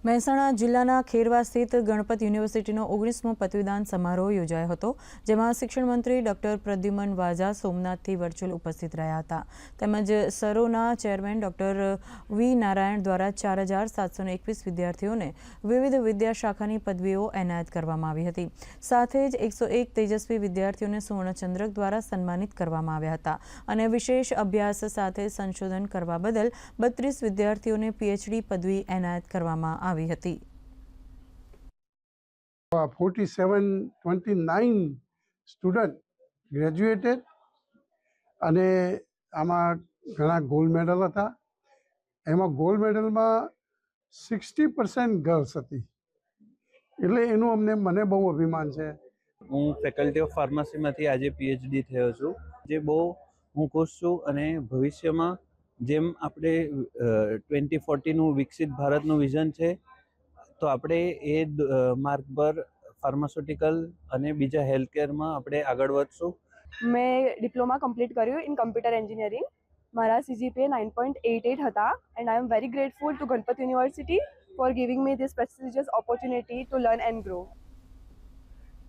મહેસાણા જિલ્લાના ખેરવા સ્થિત ગણપત યુનિવર્સિટીનો 19મો પદવીદાન સમારોહ યોજાયો હતો, જેમાં શિક્ષણ મંત્રી ડોક્ટર પ્રદ્યુમન વાઝા સોમનાથથી વર્ચ્યુઅલ ઉપસ્થિત રહ્યા હતા. તેમજ સરોના ચેરમેન ડોક્ટર વી નારાયણ દ્વારા 4721 વિદ્યાર્થીઓને વિવિધ વિદ્યાશાખાની પદવીઓ એનાયત કરવામાં આવી હતી. સાથે જ 101 તેજસ્વી વિદ્યાર્થીઓને સુવર્ણચંદ્રક દ્વારા સન્માનિત કરવામાં આવ્યા હતા અને વિશેષ અભ્યાસ સાથે સંશોધન કરવા બદલ 32 વિદ્યાર્થીઓને પીએચડી પદવી એનાયત કરવામાં આવી હતી. 4729 સ્ટુડન્ટ ગ્રેજ્યુએટેડ અને આમાં ઘણા ગોલ્ડ મેડલ હતા. એમાં ગોલ્ડ મેડલમાં 60% ગર્લ્સ હતી, એટલે એનું મને બહુ અભિમાન છે. હું ફેકલ્ટી ઓફ ફાર્મસીમાંથી આજે પીએચડી થયો છું, જે બહુ હું ખુશ છું. અને ભવિષ્યમાં જેમ આપણે 2040નું વિકસિત ભારતનું વિઝન છે, તો આપણે એ માર્ગ પર ફાર્માસ્યુટિકલ અને બીજા હેલ્થ કેરમાં આપણે આગળ વધશું. મેં ડિપ્લોમા કમ્પ્લીટ કર્યું ઇન કમ્પ્યુટર એન્જિનિયરિંગ. મારા CGPA 9.88 હતા and I am very grateful two Ganpat university for giving me this prestigious opportunity to learn and grow.